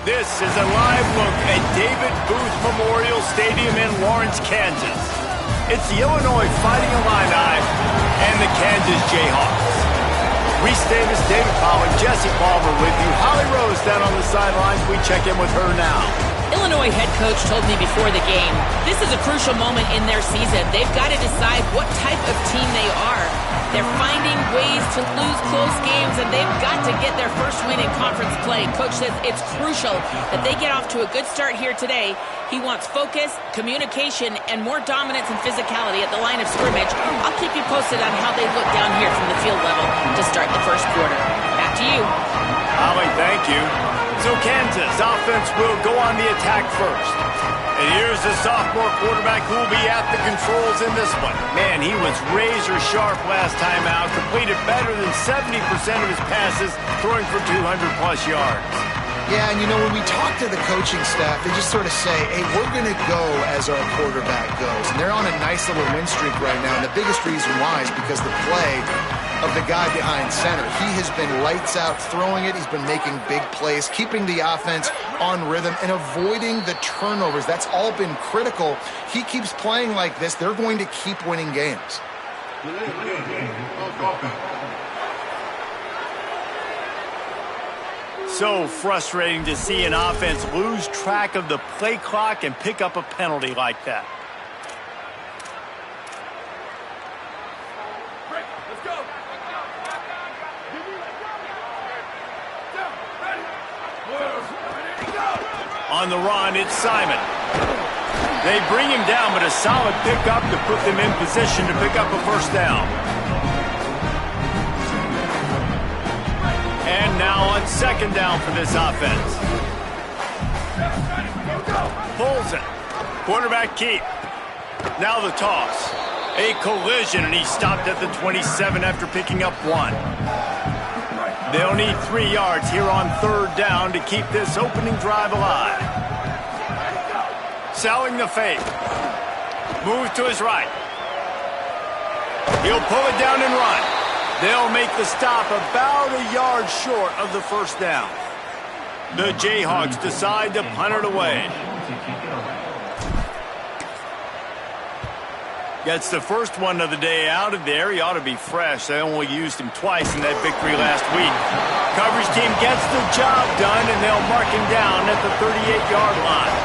This is a live look at David Booth Memorial Stadium in Lawrence, Kansas. It's the Illinois Fighting Illini and the Kansas Jayhawks. Reese Davis, David Powell, and Jesse Palmer with you. Holly Rose down on the sidelines. We check in with her now. Illinois head coach told me before the game, this is a crucial moment in their season. They've got to decide what type of team they are. They're finding ways to lose close games, and they've got to get their first win in conference play. Coach says it's crucial that they get off to a good start here today. He wants focus, communication, and more dominance and physicality at the line of scrimmage. I'll keep you posted on how they look down here from the field level to start the first quarter. Back to you. Holly, thank you. So Kansas offense will go on the attack first. And here's the sophomore quarterback who will be at the controls in this one. Man, he was razor sharp last time out. Completed better than 70% of his passes, throwing for 200-plus yards. Yeah, and you know, when we talk to the coaching staff, they just sort of say, hey, we're going to go as our quarterback goes. And they're on a nice little win streak right now. And the biggest reason why is because the play of the guy behind center. He has been lights out throwing it. He's been making big plays, keeping the offense on rhythm and avoiding the turnovers. That's all been critical. He keeps playing like this, they're going to keep winning games. So frustrating to see an offense lose track of the play clock and pick up a penalty like that. On the run, it's Simon. They bring him down, but a solid pickup to put them in position to pick up a first down. And now on second down for this offense. Pulls it. Quarterback keep. Now the toss. A collision, and he stopped at the 27 after picking up 1. They'll need 3 yards here on third down to keep this opening drive alive. Selling the fake. Moves to his right. He'll pull it down and run. They'll make the stop about a yard short of the first down. The Jayhawks decide to punt it away. Gets the first one of the day out of there. He ought to be fresh. They only used him twice in that victory last week. Coverage team gets the job done, and they'll mark him down at the 38-yard line.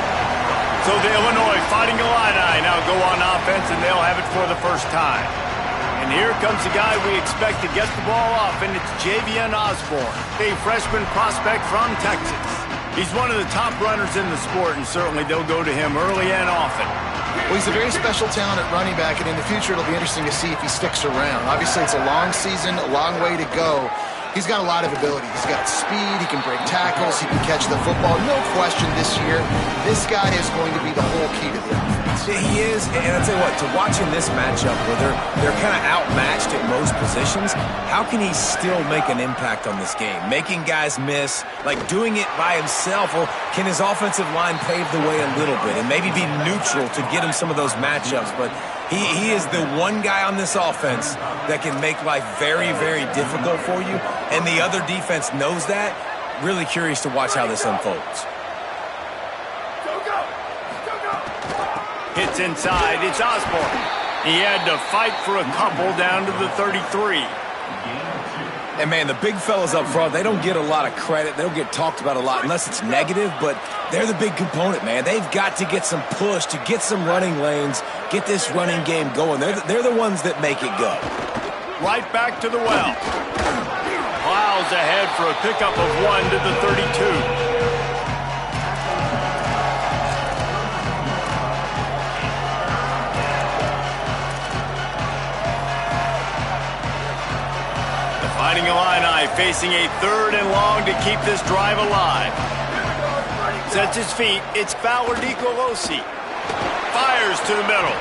So the Illinois Fighting Illini now go on offense, and they'll have it for the first time. And here comes the guy we expect to get the ball off, and it's Javian Osborne, a freshman prospect from Texas. He's one of the top runners in the sport, and certainly they'll go to him early and often. Well, he's a very special talent at running back, and in the future it'll be interesting to see if he sticks around. Obviously, it's a long season, a long way to go. He's got a lot of ability. He's got speed, he can break tackles, he can catch the football. No question this year, this guy is going to be the whole key to the offense. He is, and I'll tell you what, to watch in this matchup where they're kind of outmatched at most positions, how can he still make an impact on this game? Making guys miss, like doing it by himself, or can his offensive line pave the way a little bit and maybe be neutral to get him some of those matchups? But he is the one guy on this offense that can make life very, very difficult for you, and the other defense knows that. Really curious to watch how this unfolds. Hits inside, it's Osborne. He had to fight for a couple down to the 33. And, man, the big fellas up front, they don't get a lot of credit. They don't get talked about a lot unless it's negative, but they're the big component, man. They've got to get some push, to get some running lanes, get this running game going. They're the ones that make it go. Right back to the well. Plows ahead for a pickup of 1 to the 32. Fighting Illini facing a 3rd and long to keep this drive alive. Sets his feet. It's Fowler DiColosi. Fires to the middle.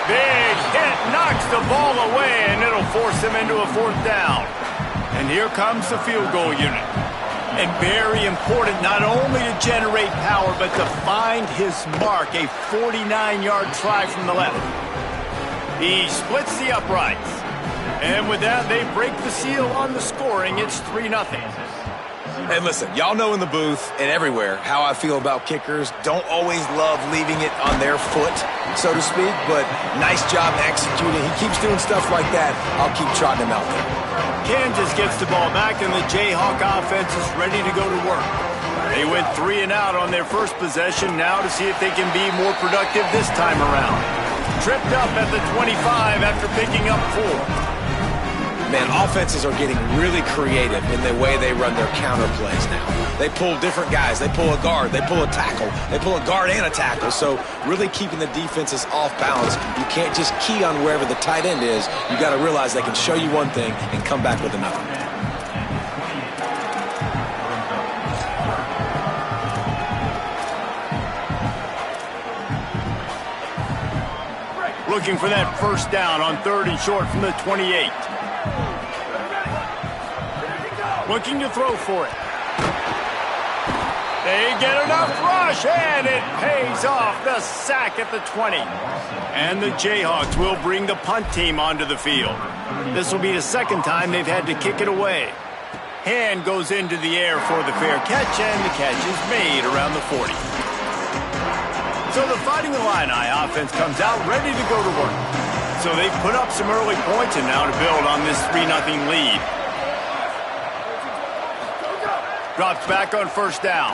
Big hit. Knocks the ball away, and it'll force him into a 4th down. And here comes the field goal unit. And very important not only to generate power, but to find his mark. A 49-yard try from the left. He splits the uprights. And with that, they break the seal on the scoring. It's 3-0. And listen, y'all know in the booth and everywhere how I feel about kickers. Don't always love leaving it on their foot, so to speak, but nice job executing. He keeps doing stuff like that. I'll keep trotting him out there. Kansas gets the ball back, and the Jayhawk offense is ready to go to work. They went 3 and out on their first possession, now to see if they can be more productive this time around. Tripped up at the 25 after picking up 4. Man, offenses are getting really creative in the way they run their counter plays now. They pull different guys. They pull a guard. They pull a tackle. They pull a guard and a tackle. So really keeping the defenses off balance. You can't just key on wherever the tight end is. You got to realize they can show you one thing and come back with another. Looking for that first down on 3rd and short from the 28. Looking to throw for it. They get enough rush, and it pays off. The sack at the 20. And the Jayhawks will bring the punt team onto the field. This will be the second time they've had to kick it away. Hand goes into the air for the fair catch, and the catch is made around the 40. So the Fighting Illini offense comes out ready to go to work. So they've put up some early points, and now to build on this 3-0 lead. Drops back on first down.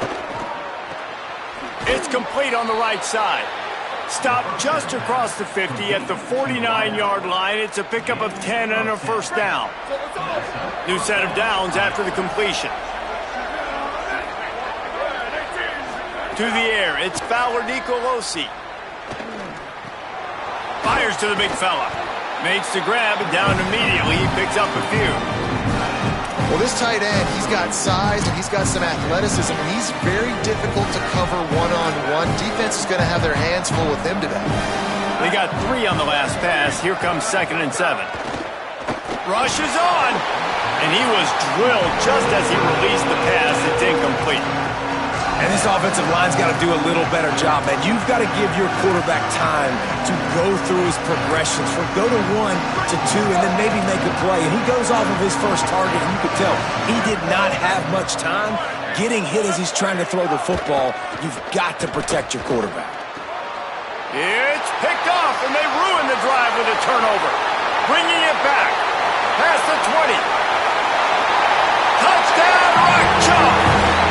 It's complete on the right side. Stopped just across the 50 at the 49-yard line. It's a pickup of 10 and a first down. New set of downs after the completion. To the air, it's Fowler Nicolosi. Fires to the big fella. Makes the grab and down immediately. He picks up a few. Well, this tight end, he's got size and he's got some athleticism, and he's very difficult to cover one-on-one. Defense is going to have their hands full with him today. They got 3 on the last pass. Here comes 2nd and 7. Rushes on, and he was drilled just as he released the pass. It's incomplete. And this offensive line's got to do a little better job, man. You've got to give your quarterback time to go through his progressions from go to 1 to 2 and then maybe make a play. And he goes off of his first target, and you could tell he did not have much time getting hit as he's trying to throw the football. You've got to protect your quarterback. It's picked off, and they ruin the drive with a turnover. Bringing it back. Past the 20. Touchdown, Rock Chop.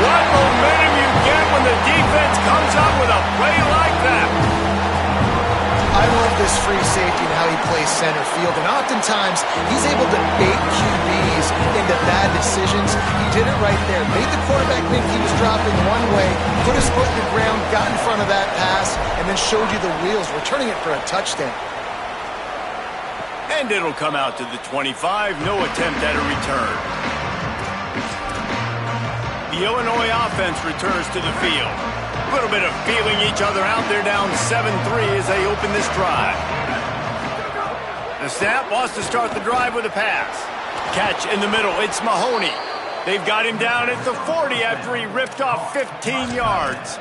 What momentum you get when the defense comes up with a play like that. I love this free safety and how he plays center field, and oftentimes he's able to bait QBs into bad decisions. He did it right there. Made the quarterback think he was dropping one way, put his foot in the ground, got in front of that pass, and then showed you the wheels, returning it for a touchdown. And it'll come out to the 25. No attempt at a return. The Illinois offense returns to the field. A little bit of feeling each other out. They're down 7-3 as they open this drive. The snap wants to start the drive with a pass. Catch in the middle. It's Mahoney. They've got him down at the 40 after he ripped off 15 yards.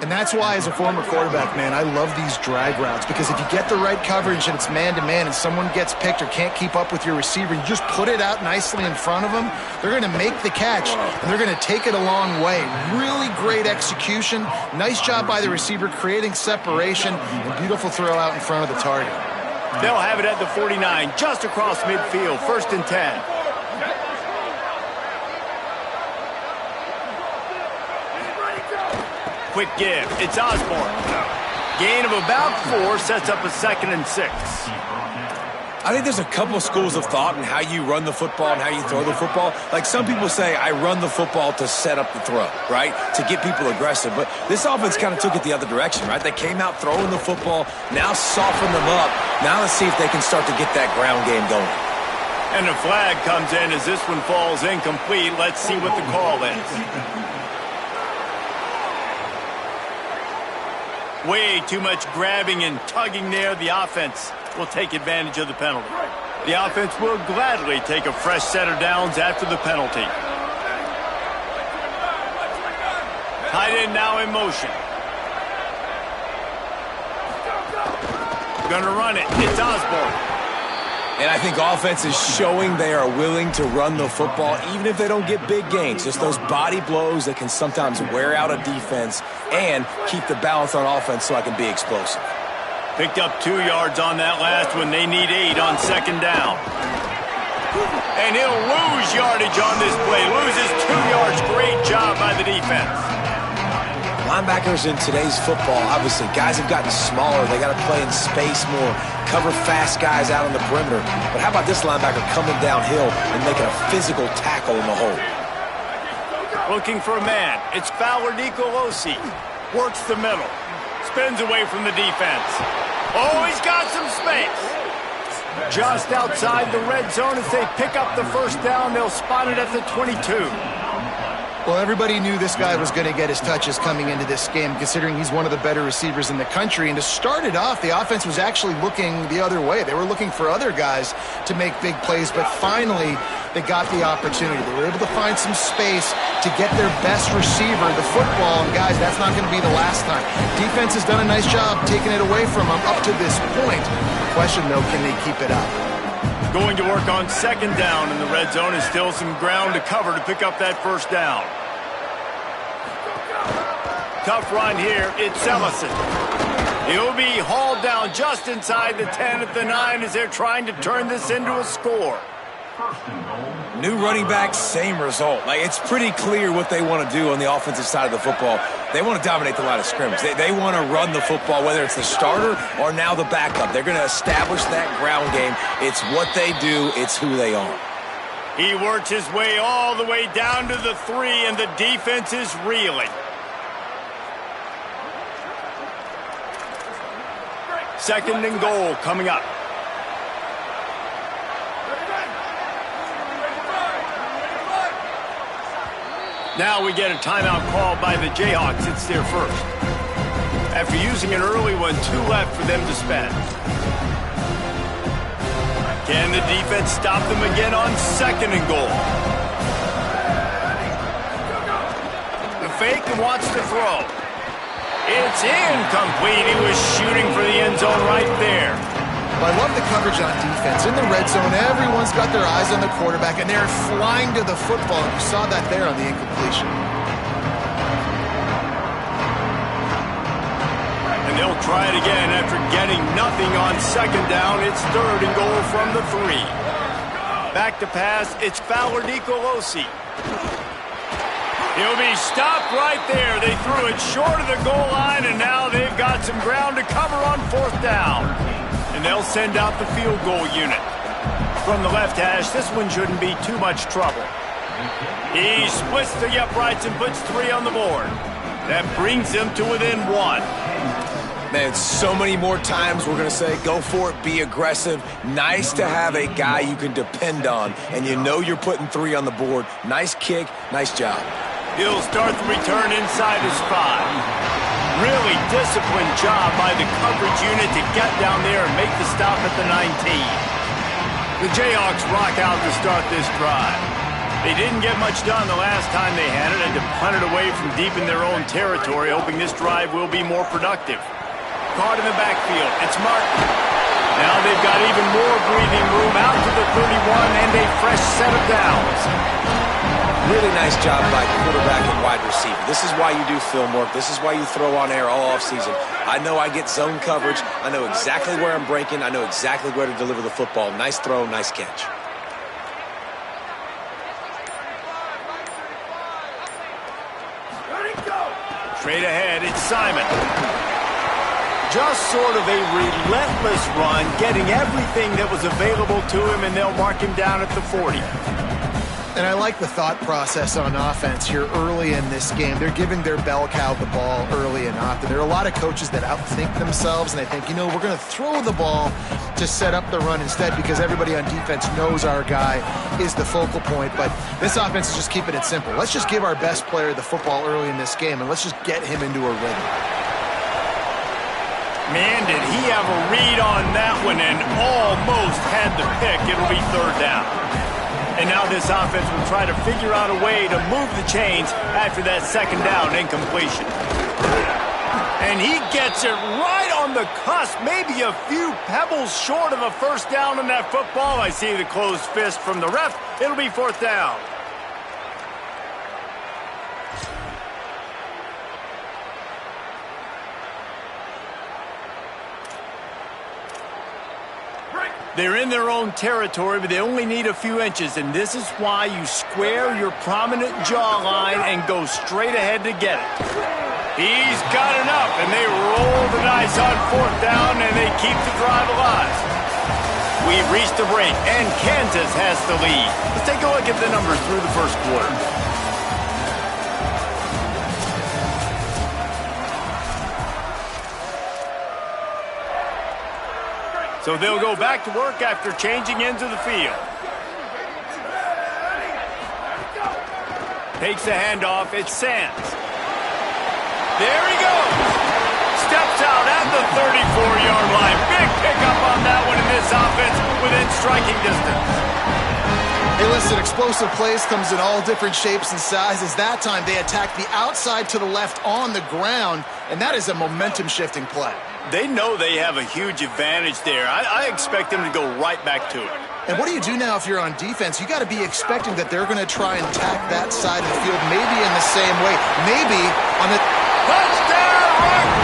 And that's why, as a former quarterback, man, I love these drag routes, because if you get the right coverage and it's man-to-man and someone gets picked or can't keep up with your receiver, you just put it out nicely in front of them, they're going to make the catch, and they're going to take it a long way. Really great execution. Nice job by the receiver creating separation, and beautiful throw out in front of the target. They'll have it at the 49, just across midfield, 1st and 10. Quick give. It's Osborne. Gain of about 4 sets up a 2nd and 6. I think there's a couple schools of thought in how you run the football and how you throw the football. Like, some people say, I run the football to set up the throw, right? To get people aggressive. But this offense kind of took it the other direction, right? They came out throwing the football, now soften them up. Now let's see if they can start to get that ground game going. And a flag comes in as this one falls incomplete. Let's see what the call is. Way too much grabbing and tugging there. The offense will take advantage of the penalty. The offense will gladly take a fresh set of downs after the penalty. Tight end now in motion. Gonna run it. It's Osborne. And I think offense is showing they are willing to run the football, even if they don't get big gains. Just those body blows that can sometimes wear out a defense and keep the balance on offense so I can be explosive. Picked up 2 yards on that last one. They need 8 on second down. And he'll lose yardage on this play. Loses 2 yards. Great job by the defense. Linebackers in today's football, obviously, guys have gotten smaller. They got to play in space more, cover fast guys out on the perimeter. But how about this linebacker coming downhill and making a physical tackle in the hole? Looking for a man. It's Fowler Nicolosi. Works the middle. Spins away from the defense. Oh, he's got some space. Just outside the red zone as they pick up the first down. They'll spot it at the 22. Well, everybody knew this guy was going to get his touches coming into this game, considering he's one of the better receivers in the country. And to start it off, the offense was actually looking the other way. They were looking for other guys to make big plays, but finally they got the opportunity. They were able to find some space to get their best receiver the football. And guys, that's not going to be the last time. Defense has done a nice job taking it away from them up to this point. The question, though, can they keep it up? Going to work on second down in the red zone is still some ground to cover to pick up that first down. Tough run here. It's Ellison. He'll be hauled down just inside the 10 at the 9 as they're trying to turn this into a score. New running back, same result. Like, it's pretty clear what they want to do on the offensive side of the football. They want to dominate the line of scrimmage. They want to run the football, whether it's the starter or now the backup. They're going to establish that ground game. It's what they do. It's who they are. He works his way all the way down to the 3, and the defense is reeling. Second and goal coming up. Now we get a timeout call by the Jayhawks. It's their first. After using an early one, 2 left for them to spend. Can the defense stop them again on second and goal? The fake and wants to throw. It's incomplete. He was shooting for the end zone right there. Well, I love the coverage on defense. In the red zone, everyone's got their eyes on the quarterback, and they're flying to the football. You saw that there on the incompletion. And they'll try it again after getting nothing on second down. It's third and goal from the 3. Back to pass. It's Fowler Nicolosi. He'll be stopped right there. They threw it short of the goal line, and now they've got some ground to cover on fourth down. And they'll send out the field goal unit. From the left hash, this one shouldn't be too much trouble. He splits the uprights and puts 3 on the board. That brings them to within 1. Man, so many more times we're going to say, go for it, be aggressive. Nice to have a guy you can depend on, and you know you're putting 3 on the board. Nice kick, nice job. He'll start the return inside his 5. Really disciplined job by the coverage unit to get down there and make the stop at the 19. The Jayhawks rock out to start this drive. They didn't get much done the last time they had it, and to punt it away from deep in their own territory, hoping this drive will be more productive. Caught in the backfield. It's Martin. Now they've got even more breathing room out to the 31 and a fresh set of downs. Really nice job by quarterback and wide receiver. This is why you do film work. This is why you throw on air all offseason. I know I get zone coverage. I know exactly where I'm breaking. I know exactly where to deliver the football. Nice throw, nice catch. Straight ahead, it's Simon. Just sort of a relentless run, getting everything that was available to him, and they'll mark him down at the 40. And I like the thought process on offense here early in this game. They're giving their bell cow the ball early and often. There are a lot of coaches that outthink themselves, and they think, you know, we're going to throw the ball to set up the run instead because everybody on defense knows our guy is the focal point. But this offense is just keeping it simple. Let's just give our best player the football early in this game, and let's just get him into a rhythm. Man, did he have a read on that one and almost had the pick. It'll be third down. And now this offense will try to figure out a way to move the chains after that second down incompletion. And he gets it right on the cusp, maybe a few pebbles short of a first down on that football. I see the closed fist from the ref. It'll be fourth down. They're in their own territory, but they only need a few inches, and this is why you square your prominent jawline and go straight ahead to get it. He's got enough, and they roll the dice on fourth down, and they keep the drive alive. We've reached a break, and Kansas has the lead. Let's take a look at the numbers through the first quarter. So they'll go back to work after changing into the field. Takes the handoff. It's Sands. There he goes. Steps out at the 34-yard line. Big pickup on that one in this offense within striking distance. Hey, listen, explosive plays comes in all different shapes and sizes. That time they attacked the outside to the left on the ground, and that is a momentum-shifting play. They know they have a huge advantage there. I expect them to go right back to it. And what do you do now if you're on defense? You got to be expecting that they're going to try and attack that side of the field, maybe in the same way, maybe on the... Touchdown,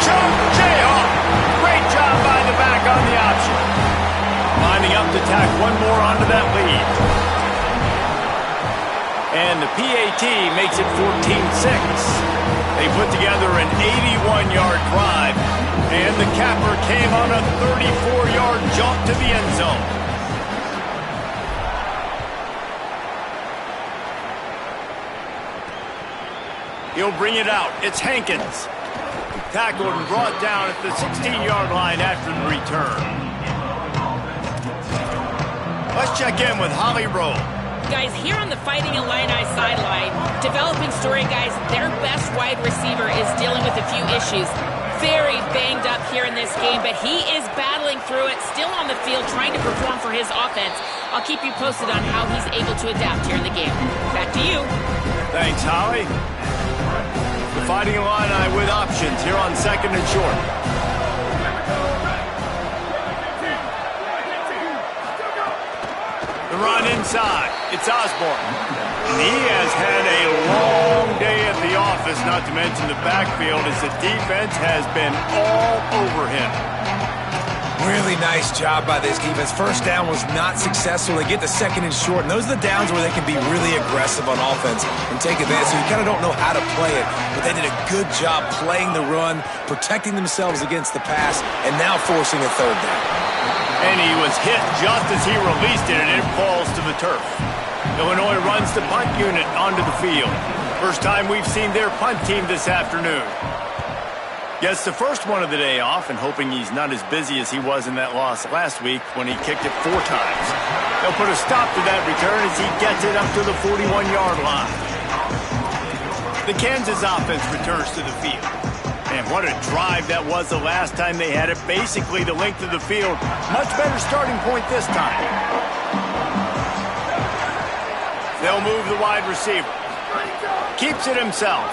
Archon Jayhawk! Great job by the back on the option. Lining up to tack one more onto that lead. And the PAT makes it 14-6. They put together an 81-yard drive, and the capper came on a 34-yard jump to the end zone. He'll bring it out. It's Hankins. Tackled and brought down at the 16-yard line after the return. Let's check in with Holly Rowe. Guys, here on the Fighting Illini sideline, developing story guys, their best wide receiver is dealing with a few issues. Very banged up here in this game, but he is battling through it, still on the field, trying to perform for his offense. I'll keep you posted on how he's able to adapt here in the game. Back to you. Thanks, Holly. The Fighting Illini with options here on second and short. The run inside. It's Osborne. And he has had a long day at the office, not to mention the backfield, as the defense has been all over him. Really nice job by this defense. First down was not successful. They get the second and short, and those are the downs where they can be really aggressive on offense and take advantage. So you kind of don't know how to play it, but they did a good job playing the run, protecting themselves against the pass, and now forcing a third down. And he was hit just as he released it, and it falls to the turf. Illinois runs the punt unit onto the field. First time we've seen their punt team this afternoon. Gets the first one of the day off, and hoping he's not as busy as he was in that loss last week when he kicked it 4 times. They'll put a stop to that return as he gets it up to the 41-yard line. The Kansas offense returns to the field. And what a drive that was the last time they had it, basically the length of the field. Much better starting point this time. They'll move the wide receiver. Keeps it himself.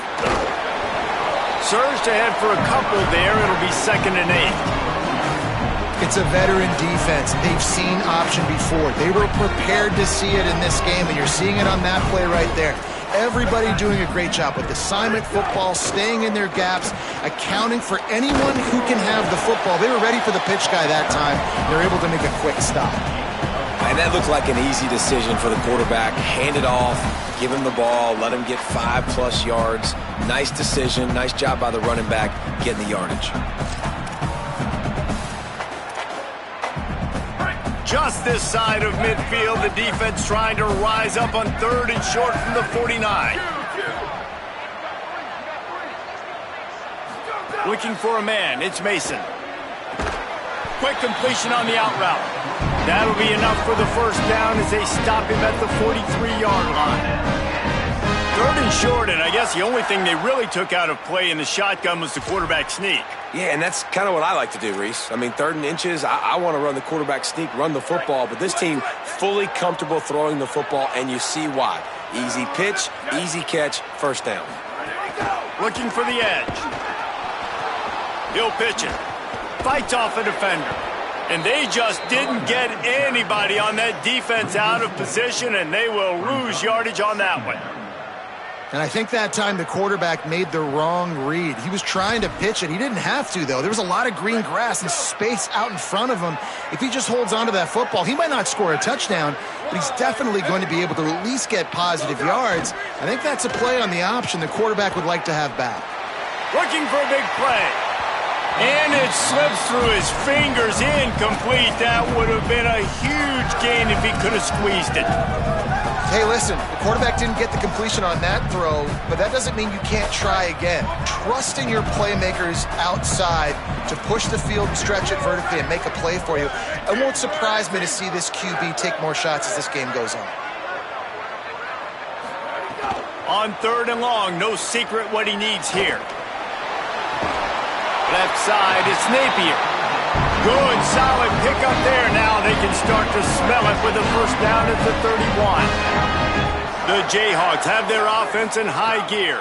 Surged ahead for a couple there. It'll be 2nd and 8. It's a veteran defense. They've seen option before. They were prepared to see it in this game, and you're seeing it on that play right there. Everybody doing a great job with assignment football, staying in their gaps, accounting for anyone who can have the football. They were ready for the pitch guy that time. They're able to make a quick stop. And that looked like an easy decision for the quarterback. Hand it off, give him the ball, let him get 5+ yards. Nice decision. Nice job by the running back getting the yardage. Just this side of midfield, the defense trying to rise up on 3rd and short from the 49. Looking for a man. It's Mason. Quick completion on the out route. That'll be enough for the first down as they stop him at the 43-yard line. 3rd and short, and I guess the only thing they really took out of play in the shotgun was the quarterback sneak. Yeah, and that's kind of what I like to do, Reese. I mean, 3rd and inches, I want to run the quarterback sneak, run the football, but this team fully comfortable throwing the football, and you see why. Easy pitch, easy catch, first down. Looking for the edge. He'll pitch it. Fights off a defender. And they just didn't get anybody on that defense out of position, and they will lose yardage on that one. And I think that time the quarterback made the wrong read. He was trying to pitch it. He didn't have to, though. There was a lot of green grass and space out in front of him. If he just holds on to that football, he might not score a touchdown, but he's definitely going to be able to at least get positive yards. I think that's a play on the option the quarterback would like to have back. Looking for a big play. And it slips through his fingers, incomplete. That would have been a huge gain if he could have squeezed it. Hey, listen, the quarterback didn't get the completion on that throw, but that doesn't mean you can't try again. Trust in your playmakers outside to push the field and stretch it vertically and make a play for you. It won't surprise me to see this QB take more shots as this game goes on. On 3rd and long, no secret what he needs here. Left side, it's Napier. Good, solid pickup there. Now they can start to smell it with a first down at the 31. The Jayhawks have their offense in high gear.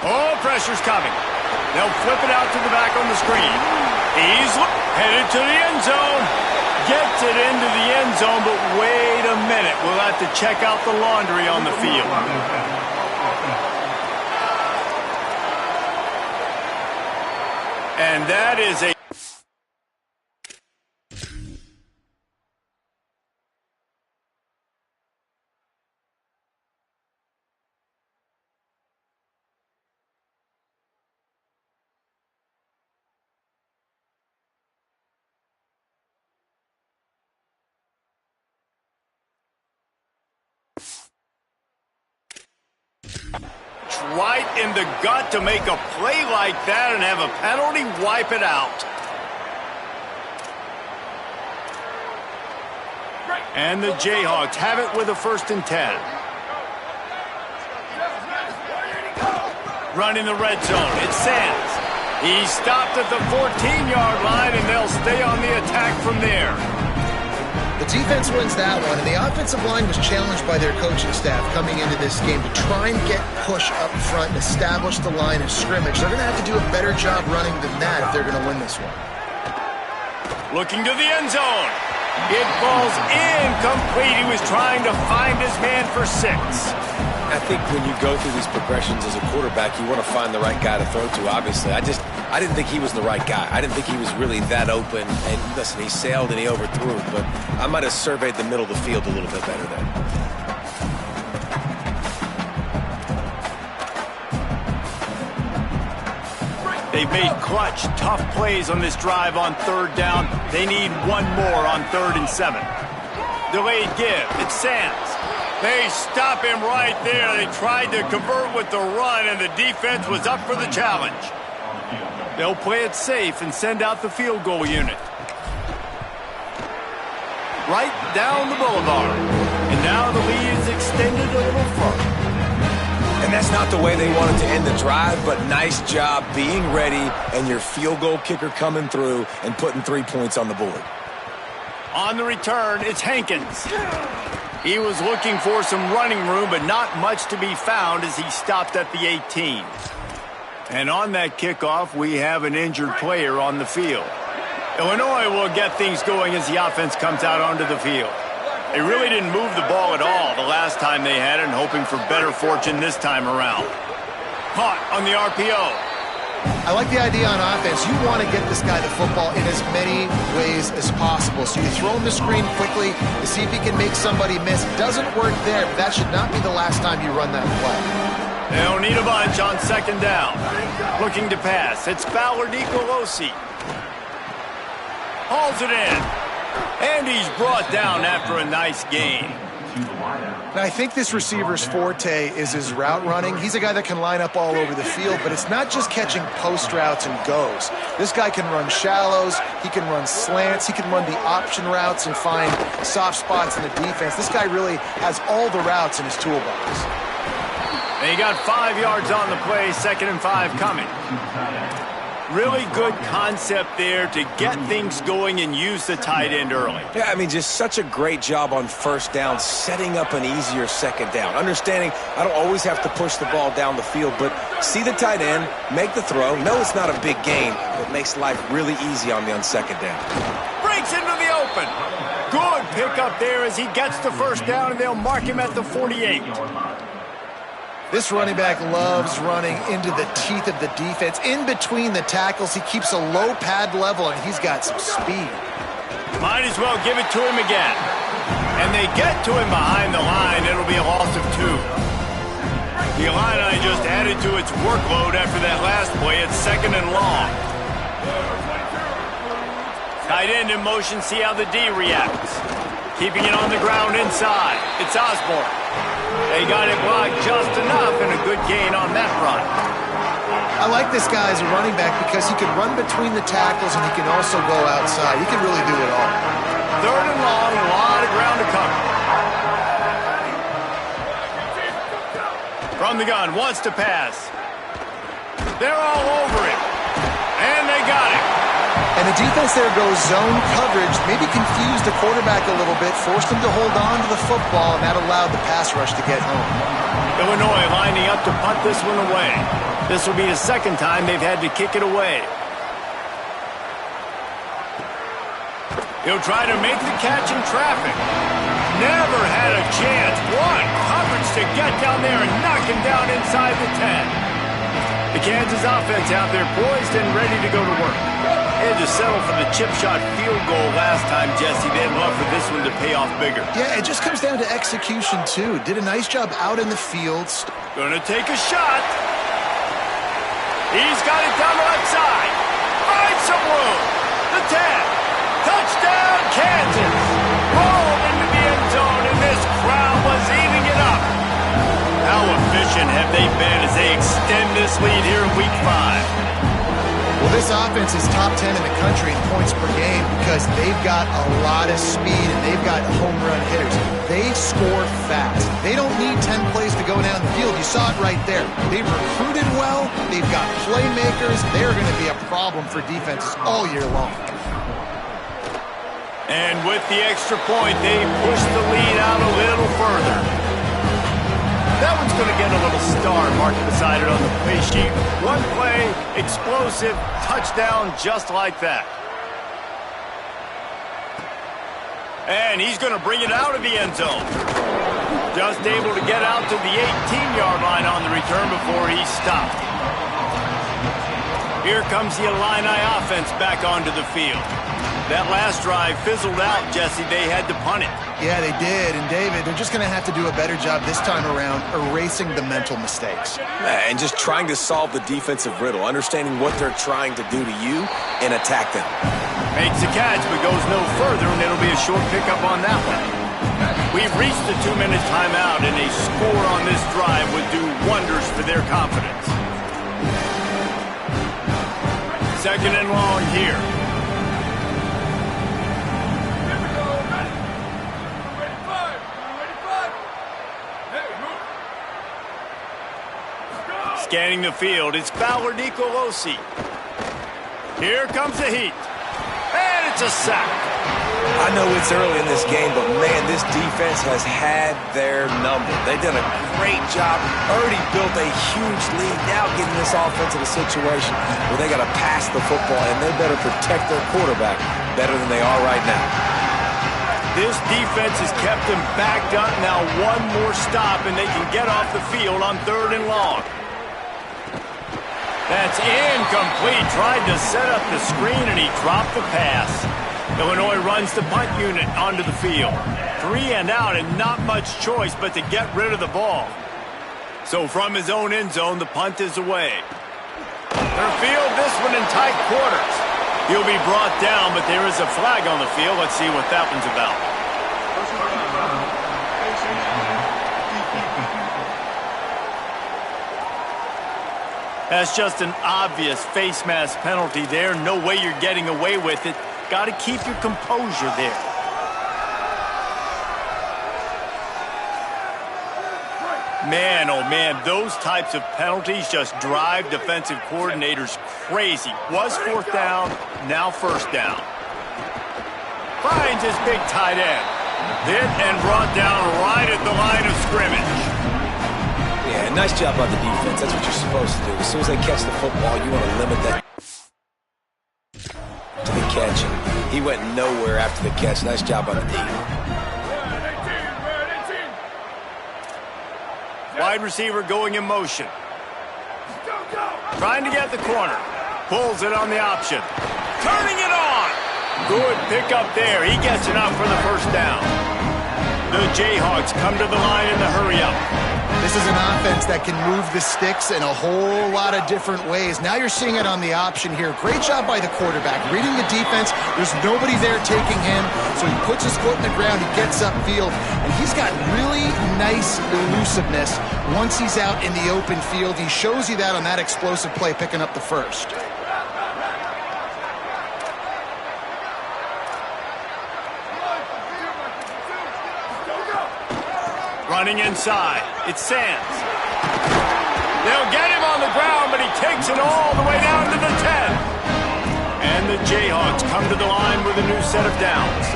Oh, pressure's coming. They'll flip it out to the back on the screen. He's headed to the end zone. Gets it into the end zone, but wait a minute. We'll have to check out the laundry on the field. And that is a... right in the gut to make a play like that and have a penalty wipe it out. And the Jayhawks have it with a 1st and 10. Running the red zone, it's Sands. He stopped at the 14-yard line, and they'll stay on the attack from there. The defense wins that one, and the offensive line was challenged by their coaching staff coming into this game to try and get push up front and establish the line of scrimmage. They're going to have to do a better job running than that if they're going to win this one. Looking to the end zone. It falls incomplete. He was trying to find his man for 6. I think when you go through these progressions as a quarterback, you want to find the right guy to throw to, obviously. I didn't think he was the right guy. I didn't think he was really that open. And listen, he sailed and he overthrew it, but I might have surveyed the middle of the field a little bit better there. They've made clutch, tough plays on this drive on 3rd down. They need one more on 3rd and 7. Delayed give. It's Sands. They stop him right there. They tried to convert with the run, and the defense was up for the challenge. They'll play it safe and send out the field goal unit. Right down the boulevard. And now the lead is extended a little further. And that's not the way they wanted to end the drive, but nice job being ready and your field goal kicker coming through and putting 3 points on the board. On the return, it's Hankins. He was looking for some running room, but not much to be found as he stopped at the 18. And on that kickoff, we have an injured player on the field. Illinois will get things going as the offense comes out onto the field. They really didn't move the ball at all the last time they had it, and hoping for better fortune this time around. Caught on the RPO. I like the idea on offense. You want to get this guy the football in as many ways as possible. So you throw him the screen quickly to see if he can make somebody miss. It doesn't work there, but that should not be the last time you run that play. They'll need a bunch on 2nd down. Looking to pass. It's Fowler Nicolosi. Hauls it in. And he's brought down after a nice gain. Now, I think this receiver's forte is his route running. He's a guy that can line up all over the field, but it's not just catching post routes and goes. This guy can run shallows, he can run slants, he can run the option routes and find soft spots in the defense. This guy really has all the routes in his toolbox. And he got 5 yards on the play, 2nd and 5 coming. Really good concept there to get things going and use the tight end early. Yeah, I mean, just such a great job on first down, setting up an easier second down. Understanding I don't always have to push the ball down the field, but see the tight end, make the throw. No, it's not a big gain, but makes life really easy on me on second down. Breaks into the open. Good pickup there as he gets the first down, and they'll mark him at the 48. This running back loves running into the teeth of the defense. In between the tackles, he keeps a low pad level, and he's got some speed. Might as well give it to him again. And they get to him behind the line. It'll be a loss of 2. The Illini just added to its workload after that last play. It's 2nd and long. Tight end in motion, see how the D reacts. Keeping it on the ground inside. It's Osborne. They got it blocked just enough, and a good gain on that run. I like this guy as a running back because he can run between the tackles and he can also go outside. He can really do it all. 3rd and long, a lot of ground to cover. From the gun, wants to pass. They're all over it. And they got it. And the defense there goes zone coverage, maybe confused the quarterback a little bit, forced him to hold on to the football, and that allowed the pass rush to get home. Illinois lining up to punt this one away. This will be the 2nd time they've had to kick it away. He'll try to make the catch in traffic. Never had a chance. What coverage to get down there and knock him down inside the 10. The Kansas offense out there poised and ready to go to work. They had to settle for the chip shot field goal last time, Jesse. They'd love for this one to pay off bigger. Yeah, it just comes down to execution, too. Did a nice job out in the field. Gonna take a shot. He's got it down the left side. Finds some room. The 10. Touchdown, Kansas. Rolled into the end zone, and this crowd was eating it up. How efficient have they been as they extend this lead here in Week 5? Well, this offense is top 10 in the country in points per game because they've got a lot of speed and they've got home run hitters. They score fast. They don't need 10 plays to go down the field. You saw it right there. They've recruited well. They've got playmakers. They're going to be a problem for defenses all year long. And with the extra point, they push the lead out a little further. That one's going to get a little star marked beside it on the play sheet. One play, explosive, touchdown just like that. And he's going to bring it out of the end zone. Just able to get out to the 18-yard line on the return before he stopped. Here comes the Illini offense back onto the field. That last drive fizzled out, Jesse. They had to punt it. Yeah, they did. And, David, they're just going to have to do a better job this time around erasing the mental mistakes. And just trying to solve the defensive riddle, understanding what they're trying to do to you and attack them. Makes a catch, but goes no further, and it'll be a short pickup on that one. We've reached the 2-minute timeout, and a score on this drive would do wonders for their confidence. 2nd and long here. Scanning the field, it's Fowler Nicolosi. Here comes the heat. And it's a sack. I know it's early in this game, but, man, this defense has had their number. They've done a great job, already built a huge lead, now getting this offense in a situation where they got to pass the football, and they better protect their quarterback better than they are right now. This defense has kept them backed up. Now one more stop, and they can get off the field on 3rd and long. That's incomplete. Tried to set up the screen, and he dropped the pass. Illinois runs the punt unit onto the field. 3 and out, and not much choice but to get rid of the ball. So from his own end zone, the punt is away. They'll field this one in tight quarters. He'll be brought down, but there is a flag on the field. Let's see what that one's about. That's just an obvious face mask penalty there. No way you're getting away with it. Got to keep your composure there. Man, oh man, those types of penalties just drive defensive coordinators crazy. Was fourth down, now first down. Finds his big tight end. Hit and brought down right at the line of scrimmage. Yeah, nice job by the defense. That's what you're supposed to do. As soon as they catch the football, you want to limit that to the catch. And he went nowhere after the catch. Nice job by the D. Wide receiver going in motion. Trying to get the corner. Pulls it on the option. Turning it on. Good pickup there. He gets it out for the first down. The Jayhawks come to the line in the hurry-up. This is an offense that can move the sticks in a whole lot of different ways. Now you're seeing it on the option here. Great job by the quarterback. Reading the defense, there's nobody there taking him, so he puts his foot in the ground, he gets upfield, and he's got really nice elusiveness once he's out in the open field. He shows you that on that explosive play, picking up the first. Running inside. It's Sands. They'll get him on the ground, but he takes it all the way down to the 10. And the Jayhawks come to the line with a new set of downs.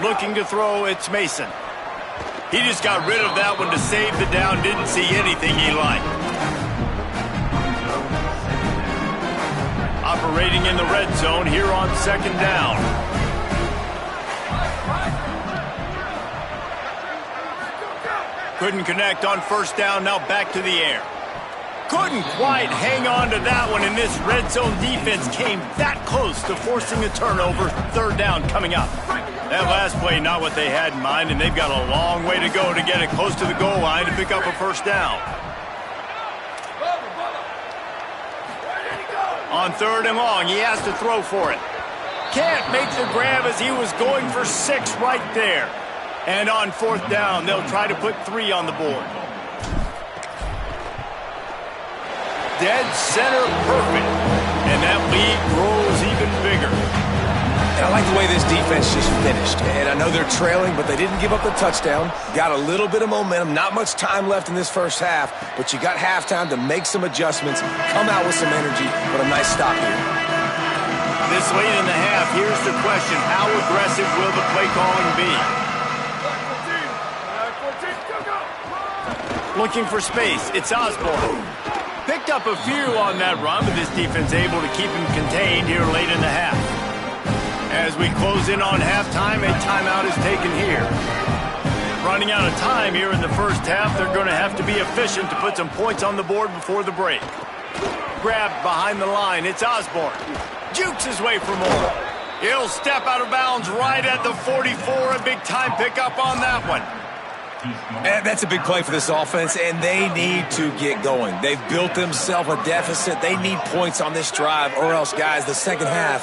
Looking to throw, it's Mason. He just got rid of that one to save the down. Didn't see anything he liked. Operating in the red zone here on second down. Couldn't connect on first down, now back to the air. Couldn't quite hang on to that one, and this red zone defense came that close to forcing a turnover. Third down coming up. That last play, not what they had in mind, and they've got a long way to go to get it close to the goal line to pick up a first down. On third and long, he has to throw for it. Can't make the grab as he was going for 6 right there. And on fourth down, they'll try to put 3 on the board. Dead center perfect. And that lead grows even bigger. And I like the way this defense just finished. And I know they're trailing, but they didn't give up the touchdown. Got a little bit of momentum. Not much time left in this first half, but you got halftime to make some adjustments, come out with some energy, but a nice stop here. This late in the half, here's the question. How aggressive will the play calling be? Looking for space. It's Osborne. Picked up a few on that run, but this defense able to keep him contained here late in the half. As we close in on halftime, a timeout is taken here. Running out of time here in the first half, they're going to have to be efficient to put some points on the board before the break. Grabbed behind the line, it's Osborne. Jukes his way for more. He'll step out of bounds right at the 44, a big time pickup on that one. And that's a big play for this offense, and they need to get going. They've built themselves a deficit. They need points on this drive, or else, guys, the second half,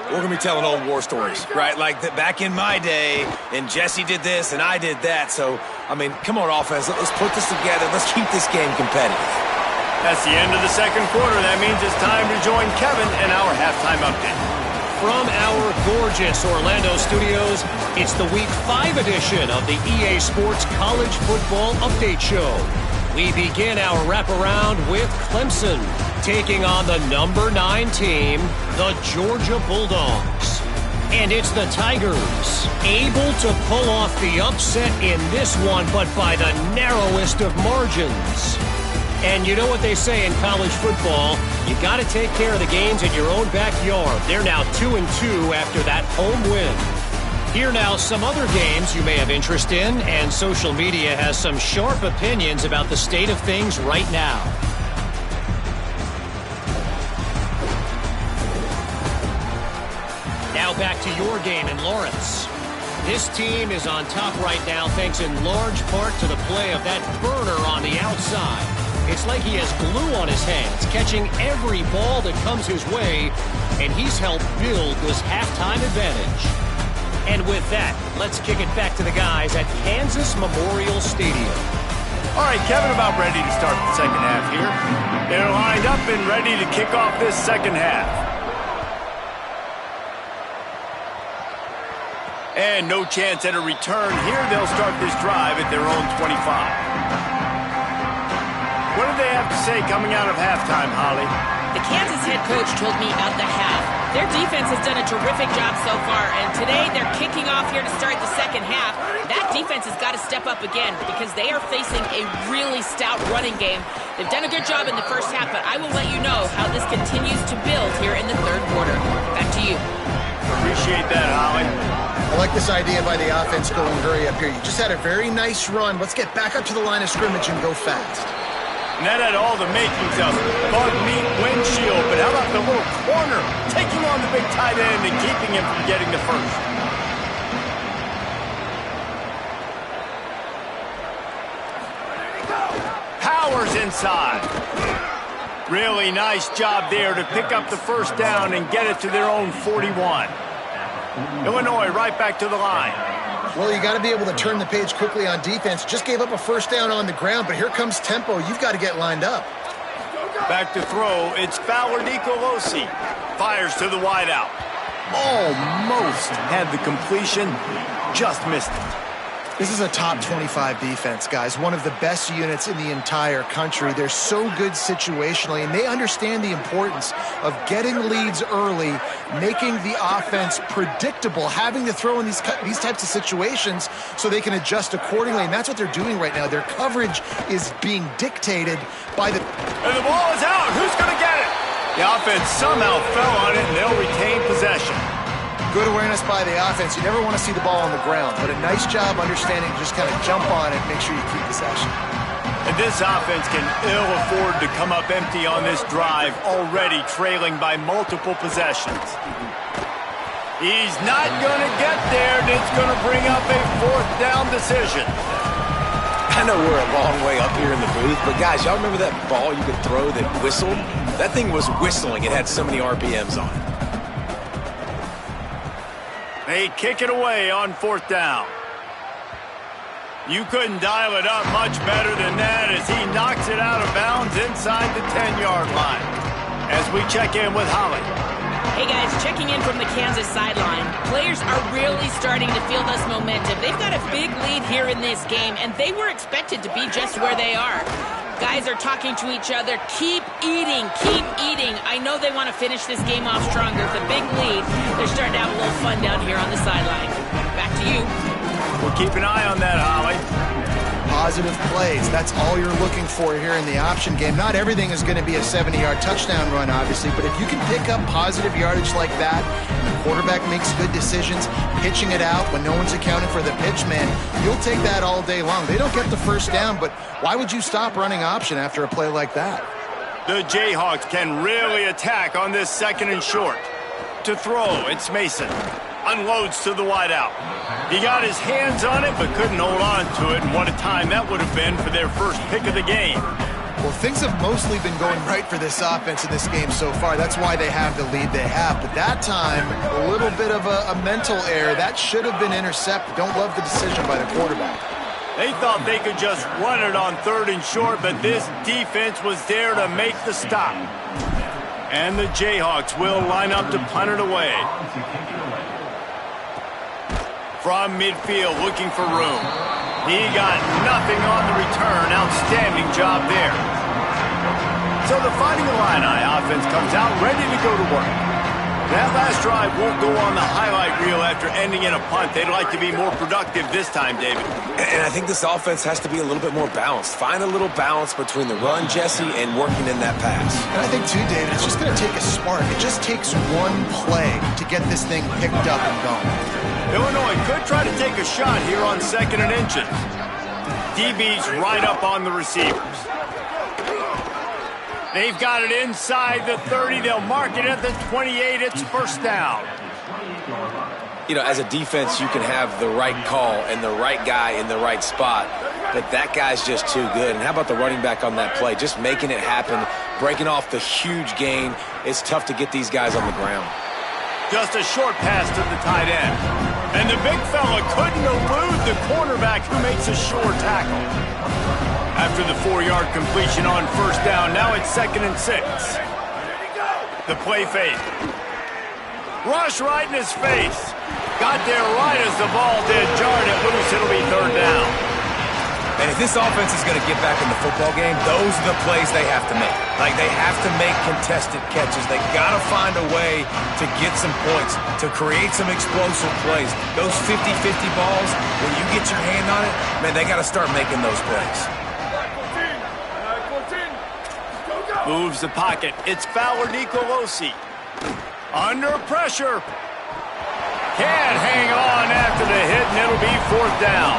we're going to be telling old war stories, right? Like back in my day, and Jesse did this, and I did that. So, I mean, come on, offense. Let's put this together. Let's keep this game competitive. That's the end of the second quarter. That means it's time to join Kevin in our halftime update. From our gorgeous Orlando studios, it's the Week 5 edition of the EA Sports College Football Update Show. We begin our wraparound with Clemson, taking on the number 9 team, the Georgia Bulldogs. And it's the Tigers, able to pull off the upset in this one, but by the narrowest of margins. And you know what they say in college football, you got to take care of the games in your own backyard. They're now 2-2 after that home win. Here now some other games you may have interest in, and social media has some sharp opinions about the state of things right now. Now back to your game in Lawrence. This team is on top right now thanks in large part to the play of that burner on the outside. It's like he has glue on his hands, catching every ball that comes his way, and he's helped build this halftime advantage. And with that, let's kick it back to the guys at Kansas Memorial Stadium. All right, Kevin, about ready to start the second half here. They're lined up and ready to kick off this second half. And no chance at a return here. They'll start this drive at their own 25. What do they have to say coming out of halftime, Holly? The Kansas head coach told me at the half, their defense has done a terrific job so far, and today they're kicking off here to start the second half. That defense has got to step up again because they are facing a really stout running game. They've done a good job in the first half, but I will let you know how this continues to build here in the third quarter. Back to you. Appreciate that, Holly. I like this idea by the offense going hurry up here. You just had a very nice run. Let's get back up to the line of scrimmage and go fast. And that had all the makings of bug meat windshield, but how about the little corner taking on the big tight end and keeping him from getting the first? Powers inside. Really nice job there to pick up the first down and get it to their own 41. Illinois right back to the line. Well, you got to be able to turn the page quickly on defense. Just gave up a first down on the ground, but here comes tempo. You've got to get lined up. Back to throw. It's Fowler Nicolosi. Fires to the wideout. Almost had the completion. Just missed it. This is a top 25 defense, guys. One of the best units in the entire country. They're so good situationally, and they understand the importance of getting leads early, making the offense predictable, having to throw in these types of situations so they can adjust accordingly, and that's what they're doing right now. Their coverage is being dictated by the... And the ball is out. Who's going to get it? The offense somehow fell on it, and they'll retain possession. Good awareness by the offense. You never want to see the ball on the ground, but a nice job understanding to just kind of jump on it, make sure you keep possession. And this offense can ill afford to come up empty on this drive, already trailing by multiple possessions. He's not going to get there, and it's going to bring up a fourth down decision. I know we're a long way up here in the booth, but guys, y'all remember that ball you could throw that whistled? That thing was whistling. It had so many RPMs on it. They kick it away on fourth down. You couldn't dial it up much better than that as he knocks it out of bounds inside the 10-yard line. As we check in with Holly. Hey guys, checking in from the Kansas sideline. Players are really starting to feel this momentum. They've got a big lead here in this game, and they were expected to be just where they are. Guys are talking to each other. Keep eating, keep eating. I know they want to finish this game off stronger. With a big lead, they're starting to have a little fun down here on the sideline. Back to you. We'll keep an eye on that, Holly. Positive plays. That's all you're looking for here in the option game. Not everything is going to be a 70-yard touchdown run, obviously, but if you can pick up positive yardage like that, and the quarterback makes good decisions, pitching it out when no one's accounting for the pitch man, you'll take that all day long. They don't get the first down, but why would you stop running option after a play like that? The Jayhawks can really attack on this second and short. To throw, it's Mason. Unloads to the wideout. He got his hands on it, but couldn't hold on to it, and what a time that would have been for their first pick of the game. Well, things have mostly been going right for this offense in this game so far. That's why they have the lead they have. But that time, a little bit of a mental error. That should have been intercepted. Don't love the decision by the quarterback. They thought they could just run it on third and short, but this defense was there to make the stop. And the Jayhawks will line up to punt it away. From midfield, looking for room. He got nothing on the return. Outstanding job there. So the Fighting Illini offense comes out ready to go to work. That last drive won't go on the highlight reel after ending in a punt. They'd like to be more productive this time, David. And I think this offense has to be a little bit more balanced. Find a little balance between the run, Jesse, and working in that pass. And I think, too, David, it's just going to take a spark. It just takes one play to get this thing picked up and going. Illinois could try to take a shot here on second and inches. DB's right up on the receivers. They've got it inside the 30. They'll mark it at the 28. It's first down. You know, as a defense, you can have the right call and the right guy in the right spot, but that guy's just too good. And how about the running back on that play? Just making it happen, breaking off the huge gain. It's tough to get these guys on the ground. Just a short pass to the tight end. And the big fella couldn't elude the cornerback who makes a sure tackle. After the 4-yard completion on first down, now it's 2nd and 6. The play fake. Rush right in his face. Got there right as the ball did. Jarred it loose. It'll be third down. And if this offense is going to get back in the football game, those are the plays they have to make. Like, they have to make contested catches. They got to find a way to get some points, to create some explosive plays. Those 50-50 balls, when you get your hand on it, man, they got to start making those plays. Moves the pocket. It's Fowler Nicolosi. Under pressure. Can't hang on after the hit, and it'll be fourth down.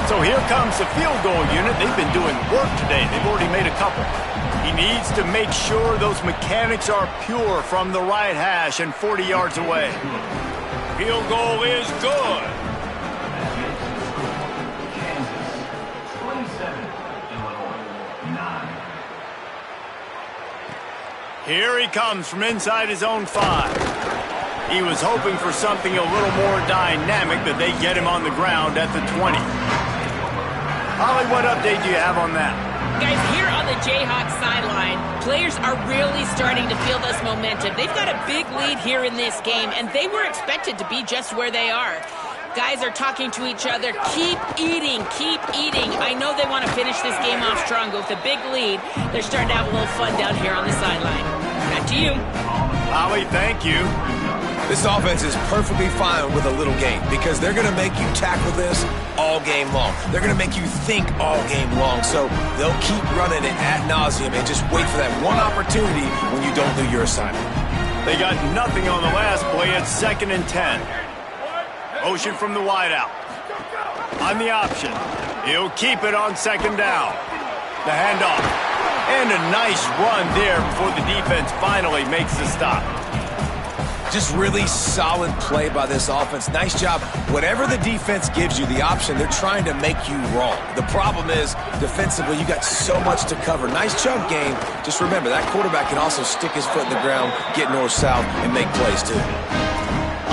So here comes the field goal unit. They've been doing work today. They've already made a couple. He needs to make sure those mechanics are pure from the right hash and 40 yards away. Field goal is good. Here he comes from inside his own 5. He was hoping for something a little more dynamic, but they get him on the ground at the 20. Holly, what update do you have on that? Guys, here on the Jayhawks sideline, players are really starting to feel this momentum. They've got a big lead here in this game, and they were expected to be just where they are. Guys are talking to each other. Keep eating, keep eating. I know they want to finish this game off strong, but with a big lead, they're starting to have a little fun down here on the sideline. Back to you. Holly, thank you. This offense is perfectly fine with a little game because they're going to make you tackle this all game long. They're going to make you think all game long. So they'll keep running it ad nauseum and just wait for that one opportunity when you don't do your assignment. They got nothing on the last play. It's 2nd and 10. Motion from the wideout. On the option. He'll keep it on 2nd down. The handoff. And a nice run there before the defense finally makes the stop. Just really solid play by this offense. Nice job. Whatever the defense gives you, the option, they're trying to make you wrong. The problem is, defensively, you got so much to cover. Nice chunk game. Just remember, that quarterback can also stick his foot in the ground, get north-south, and make plays too.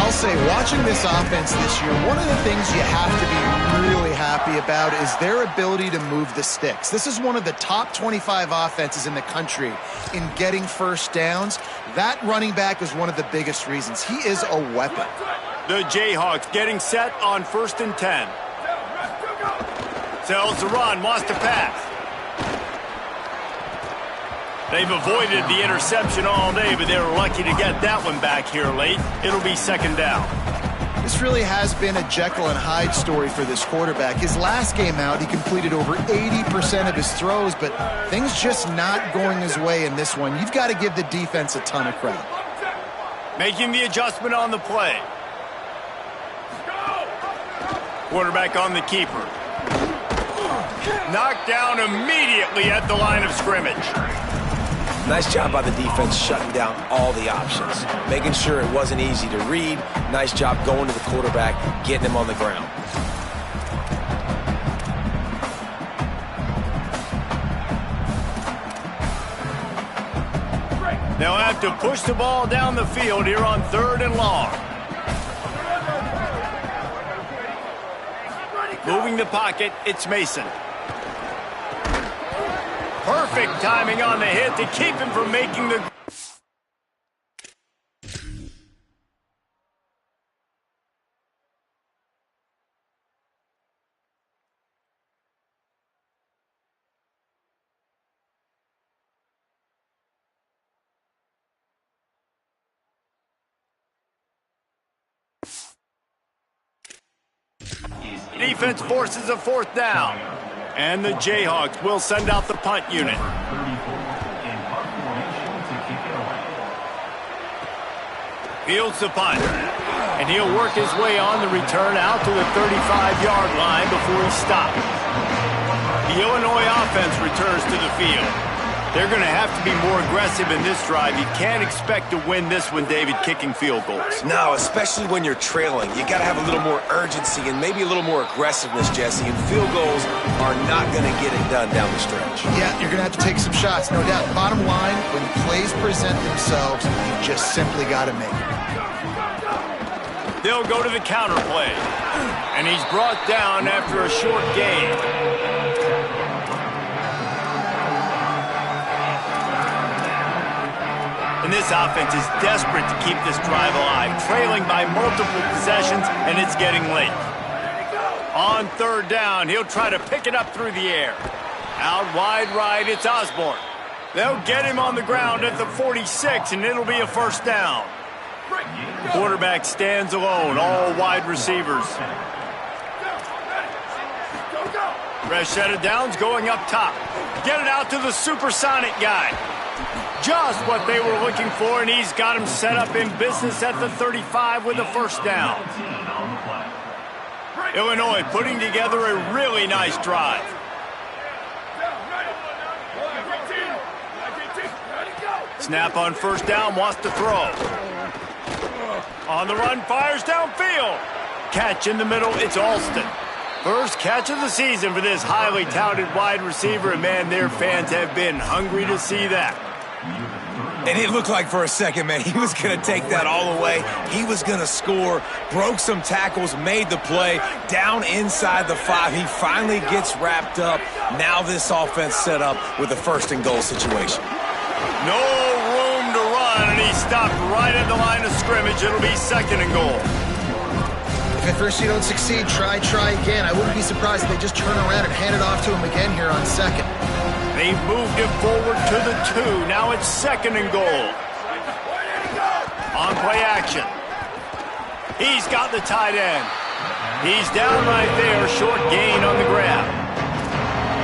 I'll say, watching this offense this year, one of the things you have to be really happy about is their ability to move the sticks. This is one of the top 25 offenses in the country in getting first downs. That running back is one of the biggest reasons. He is a weapon. The Jayhawks getting set on 1st and 10. Sells the run, wants to pass. They've avoided the interception all day, but they were lucky to get that one back here late. It'll be 2nd down. This really has been a Jekyll and Hyde story for this quarterback. His last game out, he completed over 80% of his throws, but things just not going his way in this one. You've got to give the defense a ton of credit. Making the adjustment on the play. Quarterback on the keeper. Knocked down immediately at the line of scrimmage. Nice job by the defense shutting down all the options, making sure it wasn't easy to read. Nice job going to the quarterback, getting him on the ground. They'll have to push the ball down the field here on 3rd and long. Moving the pocket, it's Mason. Perfect timing on the hit to keep him from making the... Defense forces a 4th down. And the Jayhawks will send out the punt unit. Fields the punt. And he'll work his way on the return out to the 35-yard line before he's stopped. The Illinois offense returns to the field. They're going to have to be more aggressive in this drive. You can't expect to win this one, David, kicking field goals. No, especially when you're trailing. You got to have a little more urgency and maybe a little more aggressiveness, Jesse. And field goals are not going to get it done down the stretch. Yeah, you're going to have to take some shots, no doubt. Bottom line, when plays present themselves, you just simply got to make it. They'll go to the counter play. And he's brought down after a short gain. And this This offense is desperate to keep this drive alive, trailing by multiple possessions, and it's getting late. On third down, he'll try to pick it up through the air. Out wide right, it's Osborne. They'll get him on the ground at the 46, and it'll be a first down. Quarterback stands alone, all wide receivers. Fresh set of downs going up top. Get it out to the supersonic guy. Just what they were looking for, and he's got him set up in business at the 35 with a first down. Illinois putting together a really nice drive. Snap on first down, wants to throw. On the run, fires downfield. Catch in the middle, it's Alston. First catch of the season for this highly touted wide receiver, and man, their fans have been hungry to see that. And it looked like for a second, man, he was going to take that all away. He was going to score, broke some tackles, made the play, down inside the 5. He finally gets wrapped up. Now this offense set up with a first and goal situation. No room to run, and he stopped right at the line of scrimmage. It'll be second and goal. If at first you don't succeed, try again. I wouldn't be surprised if they just turn around and hand it off to him again here on second. They moved him forward to the 2. Now it's second and goal. On play action. He's got the tight end. He's down right there, short gain on the grab.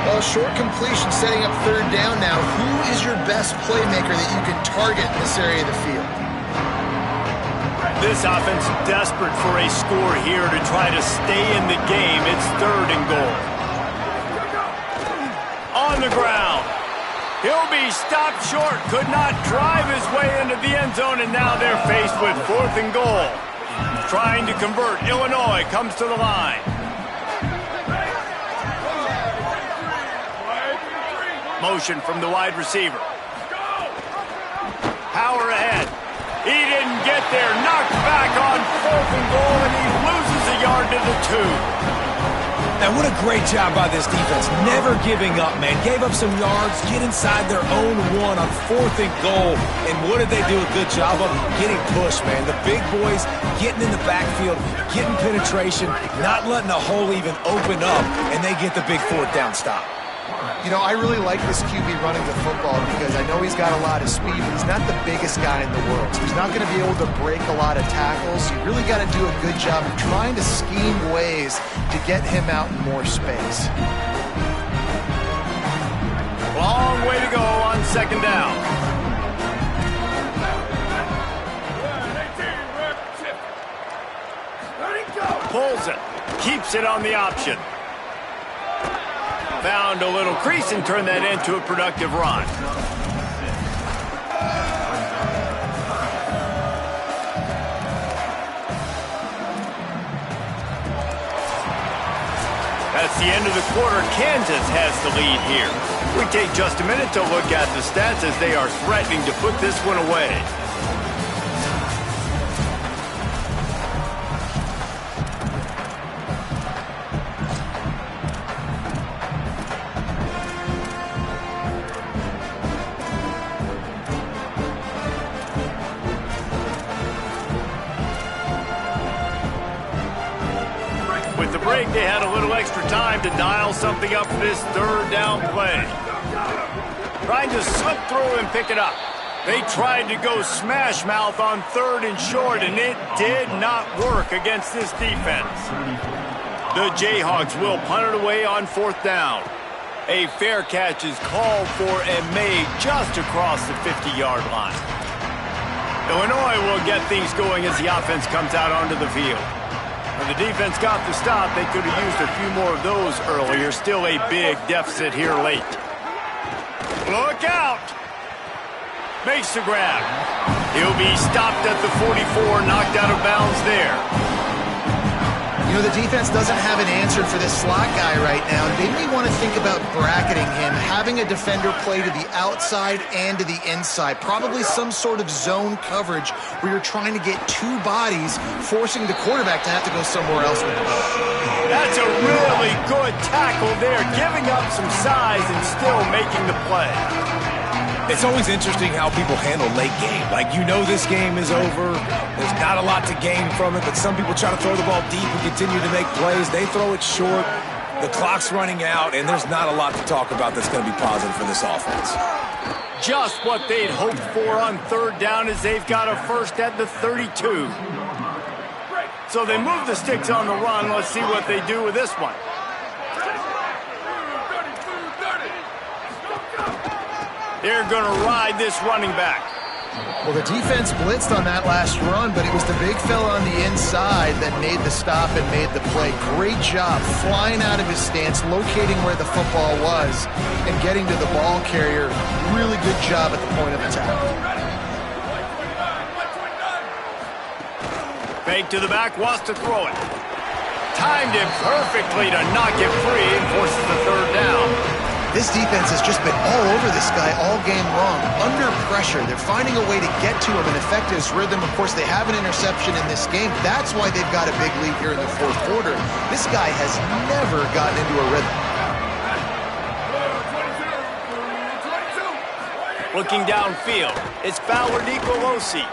Well, short completion setting up third down now. Who is your best playmaker that you can target in this area of the field? This offense desperate for a score here to try to stay in the game. It's third and goal. On the ground. He'll be stopped short. Could not drive his way into the end zone, and now they're faced with fourth and goal. Trying to convert. Illinois comes to the line. Motion from the wide receiver. Power ahead. He didn't get there. Knocked back on fourth and goal, and he loses a yard to the 2. Now, what a great job by this defense. Never giving up, man. Gave up some yards, get inside their own 1 on fourth and goal. And what did they do a good job of? Getting pushed, man. The big boys getting in the backfield, getting penetration, not letting the hole even open up, and they get the big fourth down stop. You know, I really like this QB running the football because I know he's got a lot of speed, but he's not the biggest guy in the world. So he's not going to be able to break a lot of tackles. You really got to do a good job of trying to scheme ways to get him out in more space. Long way to go on second down. Pulls it. Keeps it on the option. Found a little crease and turned that into a productive run. That's the end of the quarter. Kansas has the lead here. We take just a minute to look at the stats as they are threatening to put this one away. They had a little extra time to dial something up for this third down play. Trying to slip through and pick it up. They tried to go smash mouth on third and short, and it did not work against this defense. The Jayhawks will punt it away on fourth down. A fair catch is called for and made just across the 50-yard line. Illinois will get things going as the offense comes out onto the field. When the defense got the stop, they could have used a few more of those earlier. Still a big deficit here late. Look out! Makes the grab. He'll be stopped at the 44, knocked out of bounds there. You know, the defense doesn't have an answer for this slot guy right now. They may want to think about bracketing him, having a defender play to the outside and to the inside. Probably some sort of zone coverage where you're trying to get 2 bodies, forcing the quarterback to have to go somewhere else with the ball. That's a really good tackle there, giving up some size and still making the play. It's always interesting how people handle late game. Like, you know this game is over. There's not a lot to gain from it, but some people try to throw the ball deep and continue to make plays. They throw it short. The clock's running out, and there's not a lot to talk about that's going to be positive for this offense. Just what they'd hoped for on third down as they've got a first at the 32. So they move the sticks on the run. Let's see what they do with this one. They're going to ride this running back. Well, the defense blitzed on that last run, but it was the big fella on the inside that made the stop and made the play. Great job flying out of his stance, locating where the football was, and getting to the ball carrier. Really good job at the point of attack. Fake to the back, wants to throw it. Timed it perfectly to knock it free and forces the third down. This defense has just been all over this guy all game long. Under pressure, they're finding a way to get to him and affect his rhythm. Of course, they have an interception in this game. That's why they've got a big lead here in the fourth quarter. This guy has never gotten into a rhythm. Looking downfield, it's Fowler Nicolosi.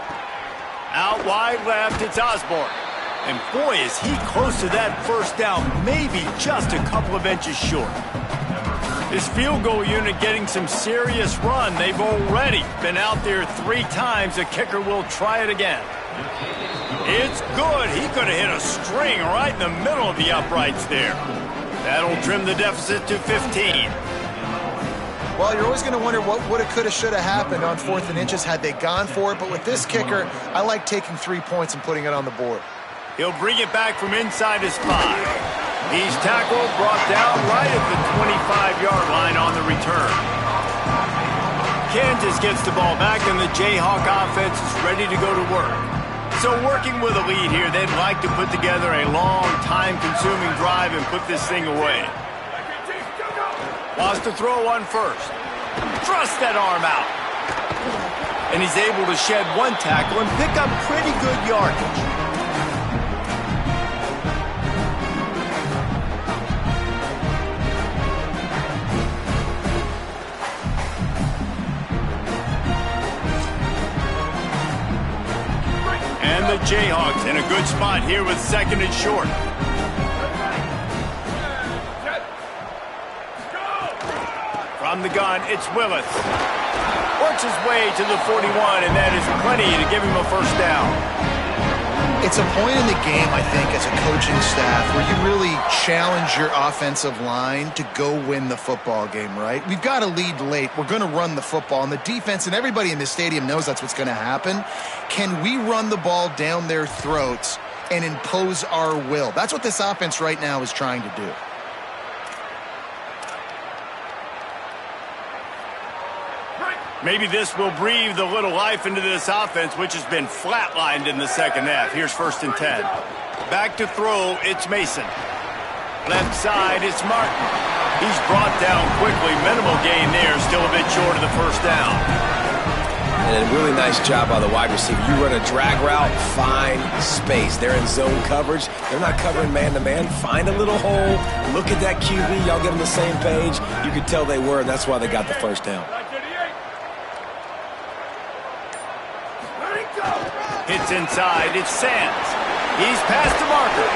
Out wide left, it's Osborne. And boy, is he close to that first down, maybe just a couple of inches short. This field goal unit getting some serious run. They've already been out there 3 times. The kicker will try it again. It's good. He could have hit a string right in the middle of the uprights there. That'll trim the deficit to 15. Well, you're always going to wonder what woulda, coulda, shoulda happened on 4th and inches had they gone for it. But with this kicker, I like taking 3 points and putting it on the board. He'll bring it back from inside his 5. He's tackled, brought down right at the 25-yard line on the return. Kansas gets the ball back, and the Jayhawk offense is ready to go to work. So working with a lead here, they'd like to put together a long, time-consuming drive and put this thing away. Wants to throw on first. Thrust that arm out. And he's able to shed 1 tackle and pick up pretty good yardage. And the Jayhawks in a good spot here with 2nd and short. From the gun, it's Willis. Works his way to the 41, and that is plenty to give him a first down. It's a point in the game, I think, as a coaching staff where you really challenge your offensive line to go win the football game, right? We've got a lead late. We're going to run the football. And the defense and everybody in this stadium knows that's what's going to happen. Can we run the ball down their throats and impose our will? That's what this offense right now is trying to do. Maybe this will breathe a little life into this offense, which has been flatlined in the second half. Here's 1st and 10. Back to throw, it's Mason. Left side, it's Martin. He's brought down quickly. Minimal gain there, still a bit short of the first down. And a really nice job by the wide receiver. You run a drag route, find space. They're in zone coverage. They're not covering man-to-man. Find a little hole. Look at that QB. Y'all get on the same page. You could tell they were, and that's why they got the first down. Hits inside, it's Sands. He's past the marker.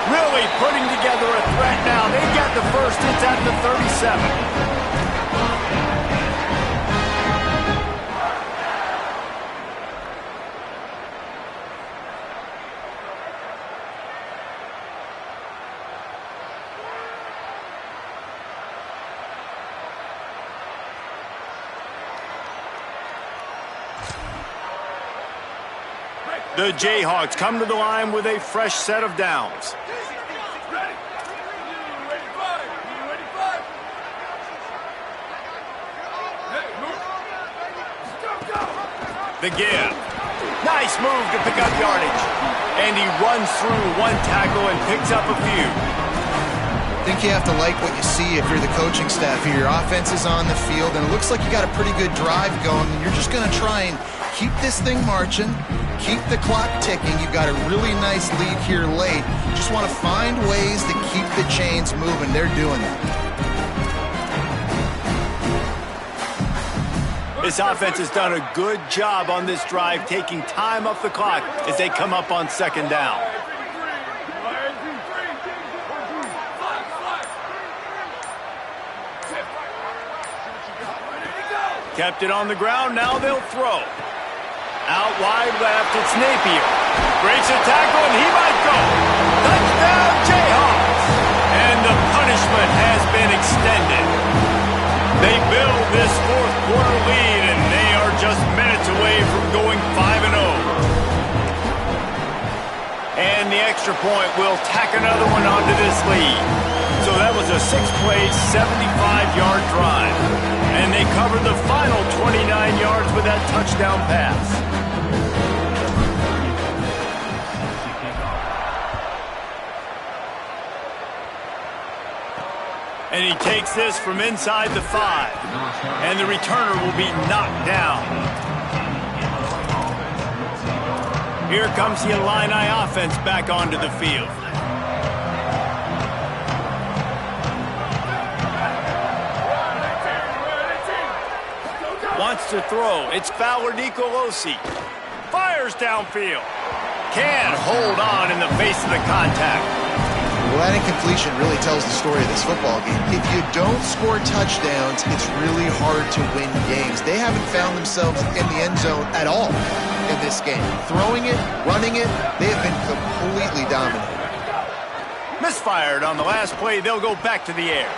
Really putting together a threat now. They got the first, it's at the 37. The Jayhawks come to the line with a fresh set of downs. The give. Nice move to pick up yardage. And he runs through 1 tackle and picks up a few. I think you have to like what you see if you're the coaching staff here. Your offense is on the field, and it looks like you got a pretty good drive going. And you're just going to try and keep this thing marching, keep the clock ticking. You've got a really nice lead here late. Just want to find ways to keep the chains moving. They're doing that. This offense has done a good job on this drive, taking time off the clock as they come up on second down. Kept it on the ground, now they'll throw. Out wide left, it's Napier. Breaks a tackle, and he might go. Touchdown, Jayhawks! And the punishment has been extended. They build this fourth quarter lead, and they are just minutes away from going 5-0. And the extra point will tack another one onto this lead. So that was a 6-play, 75-yard drive. And they covered the final 29 yards with that touchdown pass. And he takes this from inside the 5. And the returner will be knocked down. Here comes the Illini offense back onto the field. Wants to throw. It's Fowler Nicolosi. Fires downfield. Can't hold on in the face of the contact. Well, that incompletion really tells the story of this football game. If you don't score touchdowns, it's really hard to win games. They haven't found themselves in the end zone at all in this game. Throwing it, running it, they have been completely dominated. Misfired on the last play. They'll go back to the air.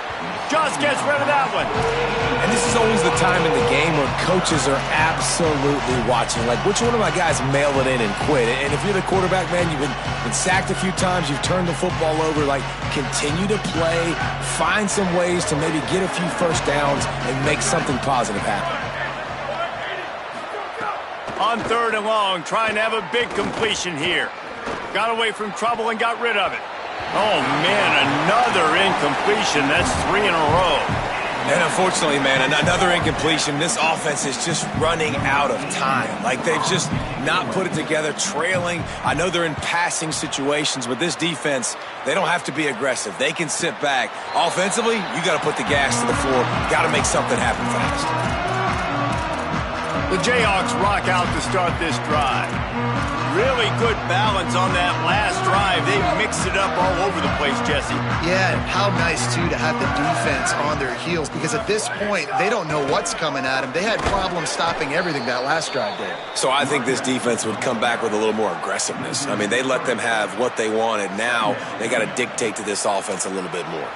Just gets rid of that one. And this is always the time in the game when coaches are absolutely watching. Like, which one of my guys mail it in and quit? And if you're the quarterback, man, you've been sacked a few times, you've turned the football over. Like, continue to play, find some ways to maybe get a few first downs and make something positive happen. On third and long, trying to have a big completion here. Got away from trouble and got rid of it. Oh, man, another incompletion. That's 3 in a row. And unfortunately, man, another incompletion. This offense is just running out of time. Like, they've just not put it together, trailing. I know they're in passing situations, but this defense, they don't have to be aggressive. They can sit back. Offensively, you got to put the gas to the floor. Got to make something happen fast. The Jayhawks rock out to start this drive. Really good balance on that last drive. They mixed it up all over the place, Jesse. Yeah, how nice, too, to have the defense on their heels, because at this point, they don't know what's coming at them. They had problems stopping everything that last drive did. So I think this defense would come back with a little more aggressiveness. I mean, they let them have what they wanted. Now they got to dictate to this offense a little bit more.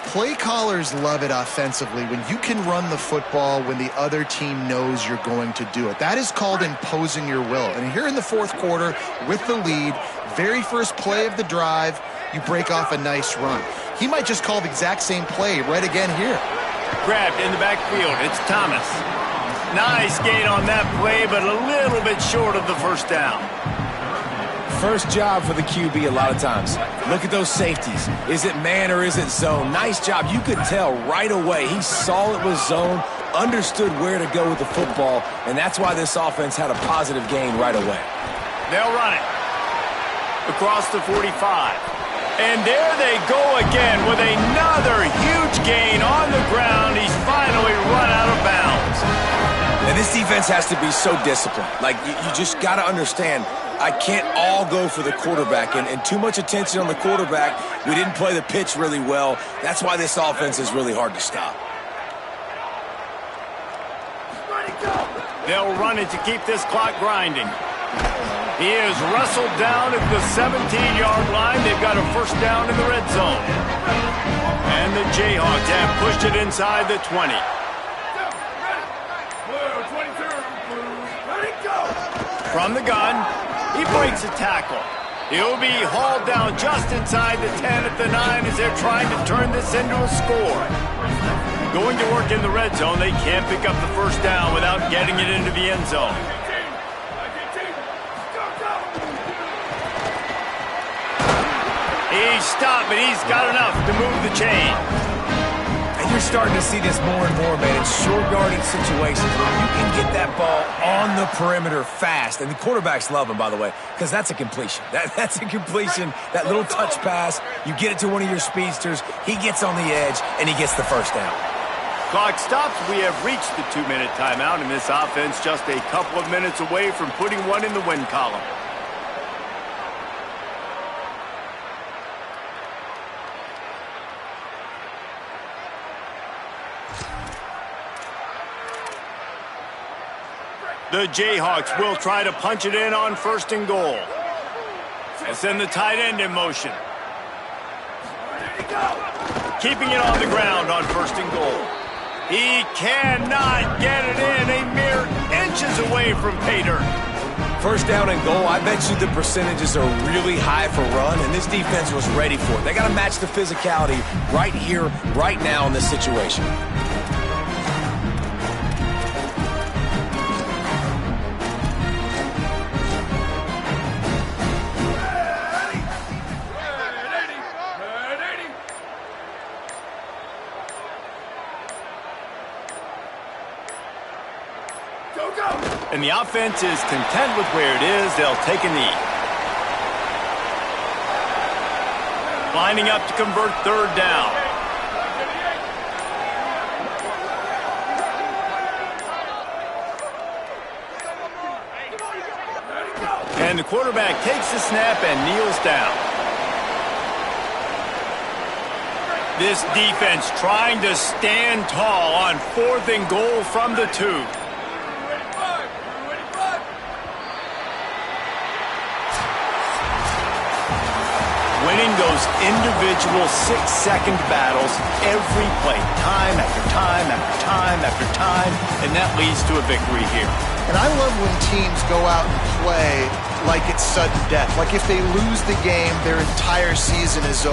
Play callers love it offensively when you can run the football when the other team knows you're going to do it. That is called imposing your will. And here in the fourth quarter with the lead, very first play of the drive, you break off a nice run. He might just call the exact same play right again here. Grabbed in the backfield. It's Thomas. Nice gain on that play, but a little bit short of the first down. First job for the QB a lot of times. Look at those safeties. Is it man or is it zone? Nice job. You could tell right away. He saw it was zone, understood where to go with the football, and that's why this offense had a positive gain right away. They'll run it across the 45. And there they go again with another huge gain on the ground. He's finally run out of bounds. And this defense has to be so disciplined. Like, you just got to understand, I can't all go for the quarterback, and too much attention on the quarterback. We didn't play the pitch really well. That's why this offense is really hard to stop. They'll run it to keep this clock grinding. He is wrestled down at the 17-yard line. They've got a first down in the red zone. And the Jayhawks have pushed it inside the 20. From the gun, he breaks a tackle. He'll be hauled down just inside the 10 at the 9 as they're trying to turn this into a score. Going to work in the red zone, they can't pick up the first down without getting it into the end zone. He's stopped, but he's got enough to move the chain. And you're starting to see this more and more, man, in short yardage situations where you can get that ball on the perimeter fast. And the quarterbacks love him, by the way, because that's a completion. That's a completion, that little touch pass. You get it to one of your speedsters. He gets on the edge, and he gets the first down. Clock stops. We have reached the 2-minute timeout, and this offense just a couple of minutes away from putting one in the win column. The Jayhawks will try to punch it in on 1st and goal. And send the tight end in motion. Keeping it on the ground on 1st and goal. He cannot get it in. A mere inches away from pay dirt. 1st down and goal, I bet you the percentages are really high for run, and this defense was ready for it. They got to match the physicality right here, right now in this situation. And the offense is content with where it is. They'll take a knee. Lining up to convert 3rd down. And the quarterback takes the snap and kneels down. This defense trying to stand tall on 4th and goal from the 2. Winning those individual 6-second battles every play, time after time after time after time, and that leads to a victory here. And I love when teams go out and play like it's sudden death. Like if they lose the game, their entire season is over.